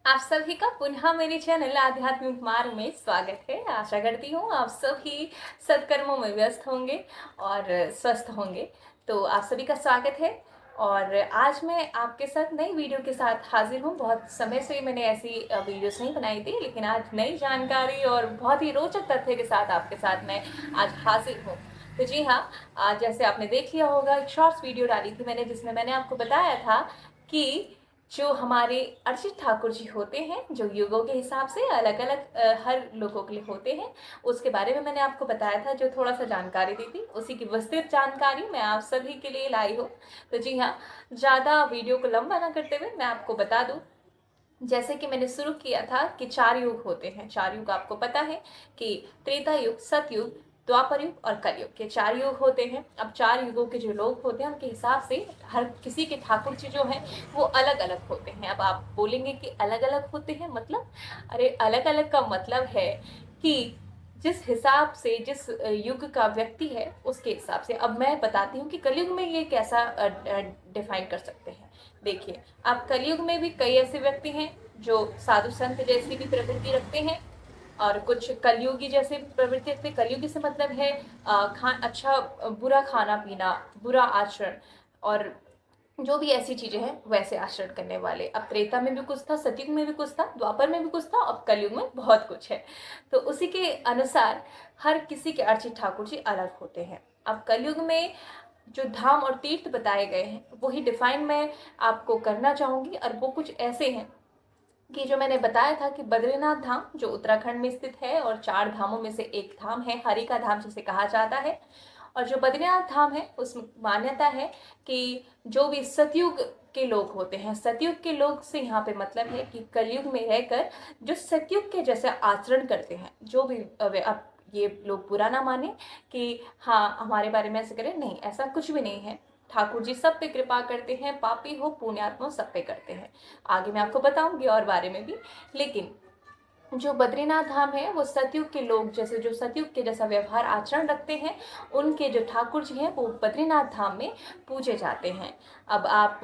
आप सभी का पुनः मेरे चैनल आध्यात्मिक मार्ग में स्वागत है। आशा करती हूँ आप सभी सत्कर्मों में व्यस्त होंगे और स्वस्थ होंगे। तो आप सभी का स्वागत है। और आज मैं आपके साथ नई वीडियो के साथ हाजिर हूँ। बहुत समय से मैंने ऐसी वीडियोस नहीं बनाई थी, लेकिन आज नई जानकारी और बहुत ही रोचक तथ्य के साथ आपके साथ मैं आज हाजिर हूँ। तो जी हाँ, आज जैसे आपने देख लिया होगा, एक शॉर्ट्स वीडियो डाली थी मैंने, जिसमें मैंने आपको बताया था कि जो हमारे अर्चित ठाकुर जी होते हैं, जो युगों के हिसाब से अलग अलग हर लोगों के लिए होते हैं, उसके बारे में मैंने आपको बताया था। जो थोड़ा सा जानकारी दी थी, उसी की विस्तृत जानकारी मैं आप सभी के लिए लाई हूँ। तो जी हाँ, ज़्यादा वीडियो को लंबा ना करते हुए मैं आपको बता दूँ, जैसे कि मैंने शुरू किया था कि 4 युग होते हैं। 4 युग आपको पता है कि त्रेता युग, सतयुग, द्वापर युग और कलयुग के 4 युग होते हैं। अब 4 युगों के जो लोग होते हैं, उनके हिसाब से हर किसी के ठाकुर जी जो हैं वो अलग अलग होते हैं। अब आप बोलेंगे कि अलग अलग होते हैं मतलब, अरे अलग अलग का मतलब है कि जिस हिसाब से जिस युग का व्यक्ति है उसके हिसाब से। अब मैं बताती हूँ कि कलयुग में ये कैसा डिफाइन कर सकते हैं। देखिए, अब कलयुग में भी कई ऐसे व्यक्ति हैं जो साधु संत जैसी भी प्रवृत्ति रखते हैं, और कुछ कलयुगी जैसे प्रवृत्ति रखते हैं। कलयुगी से मतलब है बुरा खाना पीना, बुरा आचरण, और जो भी ऐसी चीजें हैं वैसे आचरण करने वाले। अब त्रेता में भी कुछ था, सतयुग में भी कुछ था, द्वापर में भी कुछ था, अब कलयुग में बहुत कुछ है। तो उसी के अनुसार हर किसी के अर्चित ठाकुर जी अलग होते हैं। अब कलयुग में जो धाम और तीर्थ बताए गए हैं वही डिफाइन मैं आपको करना चाहूंगी। और वो कुछ ऐसे हैं कि जो मैंने बताया था कि बद्रीनाथ धाम जो उत्तराखंड में स्थित है, और 4 धामों में से एक धाम है, हरि का धाम जिसे कहा जाता है। और जो बद्रीनाथ धाम है उसमें मान्यता है कि जो भी सतयुग के लोग होते हैं, सतयुग के लोग से यहाँ पे मतलब है कि कलयुग में रहकर जो सतयुग के जैसे आचरण करते हैं, जो भी अब ये लोग बुरा ना माने कि हाँ हमारे बारे में ऐसे करें, नहीं, ऐसा कुछ भी नहीं है। ठाकुर जी सब पे कृपा करते हैं, पापी हो पुण्यात्मा सब पे करते हैं। आगे मैं आपको बताऊंगी और बारे में भी। लेकिन जो बद्रीनाथ धाम है वो सतयुग के लोग जैसे, जो सतयुग के जैसा व्यवहार आचरण रखते हैं, उनके जो ठाकुर जी हैं वो बद्रीनाथ धाम में पूजे जाते हैं। अब आप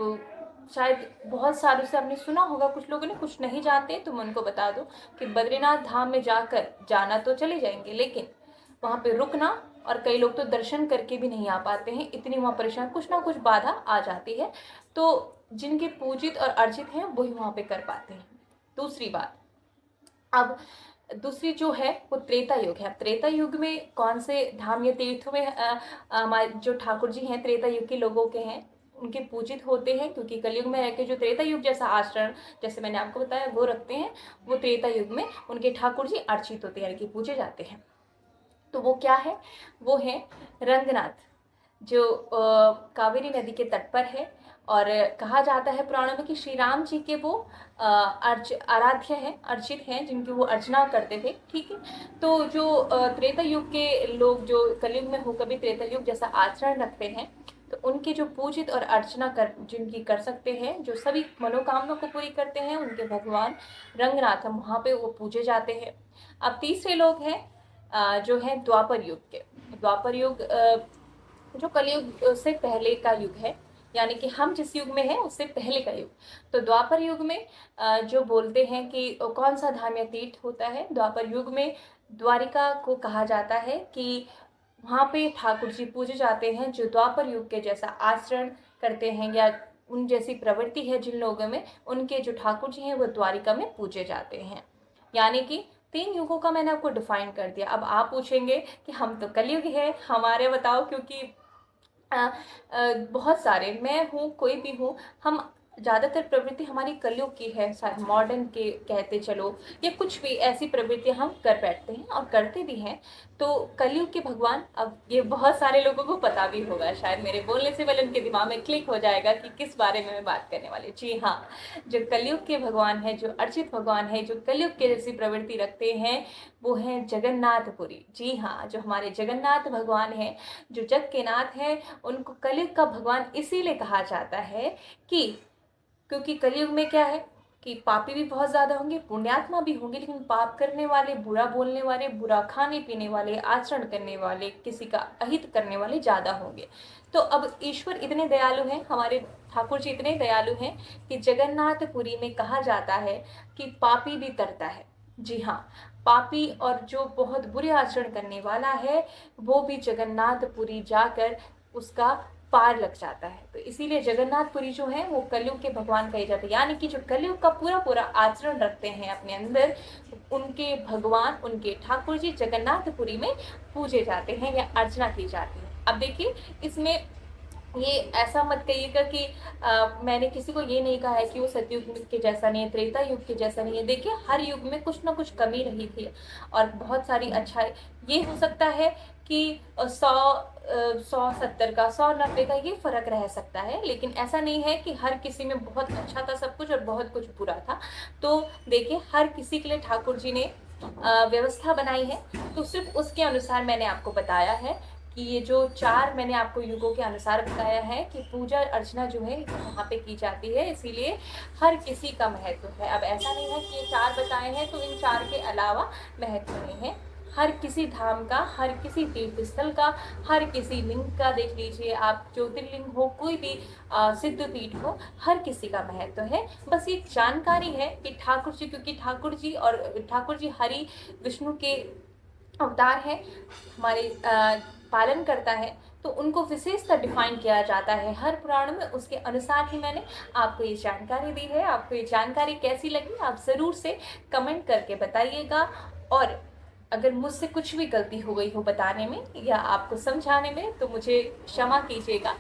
शायद बहुत सालों से आपने सुना होगा, कुछ लोगों ने, कुछ नहीं जानते, तो मैं उनको बता दूं कि बद्रीनाथ धाम में जाकर जाना तो चले जाएंगे, लेकिन वहाँ पे रुकना, और कई लोग तो दर्शन करके भी नहीं आ पाते हैं, इतनी वहाँ परेशान, कुछ ना कुछ बाधा आ जाती है। तो जिनके पूजित और अर्जित हैं वही वहाँ पे कर पाते हैं। दूसरी बात, अब दूसरी जो है वो त्रेता युग है। त्रेता युग में कौन से धाम या तीर्थों में हमारे जो ठाकुर जी हैं त्रेता युग के लोगों के हैं, उनके पूजित होते हैं, क्योंकि कलयुग में रह के जो त्रेता युग जैसा आचरण, जैसे मैंने आपको बताया, वो रखते हैं, वो त्रेता युग में उनके ठाकुर जी अर्चित होते हैं, यानी कि पूजे जाते हैं। तो वो क्या है? वो है रंगनाथ, जो कावेरी नदी के तट पर है। और कहा जाता है पुराणों में कि श्री राम जी के वो आराध्य हैं, अर्चित हैं, जिनकी वो अर्चना करते थे। ठीक है। तो जो त्रेता युग के लोग जो कलयुग में होकर भी त्रेता युग जैसा आचरण रखते हैं, तो उनके जो पूजित और अर्चना कर जिनकी कर सकते हैं, जो सभी मनोकामना को पूरी करते हैं, उनके भगवान रंगनाथ, हम वहाँ पे वो पूजे जाते हैं। अब तीसरे लोग हैं जो है द्वापर युग के। द्वापर युग जो कलयुग से पहले का युग है, यानी कि हम जिस युग में हैं उससे पहले का युग। तो द्वापर युग में जो बोलते हैं कि कौन सा धाम या तीर्थ होता है, द्वापर युग में द्वारिका को कहा जाता है कि वहाँ पे ठाकुर जी पूजे जाते हैं जो द्वापर युग के जैसा आचरण करते हैं, या उन जैसी प्रवृत्ति है जिन लोगों में, उनके जो ठाकुर जी हैं वो द्वारिका में पूजे जाते हैं। यानी कि 3 युगों का मैंने आपको डिफाइन कर दिया। अब आप पूछेंगे कि हम तो कलयुग है, हमारे बताओ, क्योंकि बहुत सारे, मैं हूँ कोई भी हूँ, हम ज़्यादातर प्रवृत्ति हमारी कलयुग की है, मॉडर्न के कहते चलो, या कुछ भी ऐसी प्रवृत्ति हम कर बैठते हैं और करते भी हैं। तो कलयुग के भगवान, अब ये बहुत सारे लोगों को पता भी होगा, शायद मेरे बोलने से पहले उनके दिमाग में क्लिक हो जाएगा कि किस बारे में मैं बात करने वाली। जी हाँ, जो कलयुग के भगवान है, जो अर्चित भगवान है, जो कलयुग के जैसी प्रवृत्ति रखते हैं, वो हैं जगन्नाथपुरी। जी हाँ, जो हमारे जगन्नाथ भगवान हैं, जो जग के नाथ हैं, उनको कलयुग का भगवान इसीलिए कहा जाता है कि क्योंकि कलयुग में क्या है, कि पापी भी बहुत ज़्यादा होंगे, पुण्यात्मा भी होंगे, लेकिन पाप करने वाले, बुरा बोलने वाले, बुरा खाने पीने वाले, आचरण करने वाले, किसी का अहित करने वाले ज़्यादा होंगे। तो अब ईश्वर इतने दयालु हैं, हमारे ठाकुर जी इतने दयालु हैं कि जगन्नाथपुरी में कहा जाता है कि पापी भी तरता है। जी हाँ, पापी और जो बहुत बुरे आचरण करने वाला है वो भी जगन्नाथपुरी जाकर उसका पार लग जाता है। तो इसीलिए जगन्नाथपुरी जो है वो कलयुग के भगवान कहे जाते हैं, यानी कि जो कलयुग का पूरा पूरा आचरण रखते हैं अपने अंदर, उनके भगवान, उनके ठाकुर जी जगन्नाथपुरी में पूजे जाते हैं या अर्चना की जाती है। अब देखिए, इसमें ये ऐसा मत कहिएगा कि मैंने किसी को ये नहीं कहा है कि वो सतयुग के जैसा नहीं है, त्रेता युग के जैसा नहीं है। देखिए, हर युग में कुछ ना कुछ कमी रही थी और बहुत सारी अच्छाई। ये हो सकता है कि 100-70 का, 100-90 का ये फर्क रह सकता है, लेकिन ऐसा नहीं है कि हर किसी में बहुत अच्छा था सब कुछ और बहुत कुछ बुरा था। तो देखिए, हर किसी के लिए ठाकुर जी ने व्यवस्था बनाई है, तो सिर्फ उसके अनुसार मैंने आपको बताया है कि ये जो 4 मैंने आपको युगों के अनुसार बताया है कि पूजा अर्चना जो है वहाँ पे की जाती है, इसीलिए हर किसी का महत्व है। अब ऐसा नहीं है कि ये 4 बताए हैं तो इन 4 के अलावा महत्व नहीं है। हर किसी धाम का, हर किसी तीर्थ स्थल का, हर किसी लिंग का देख लीजिए आप, ज्योतिर्लिंग हो, कोई भी सिद्ध पीठ हो, हर किसी का महत्व है। बस ये जानकारी है कि ठाकुर जी, क्योंकि ठाकुर जी हरि विष्णु के अवतार है, हमारे पालन करता है, तो उनको विशेषता डिफाइन किया जाता है हर पुराण में। उसके अनुसार ही मैंने आपको ये जानकारी दी है। आपको ये जानकारी कैसी लगी आप ज़रूर से कमेंट करके बताइएगा, और अगर मुझसे कुछ भी गलती हो गई हो बताने में या आपको समझाने में तो मुझे क्षमा कीजिएगा।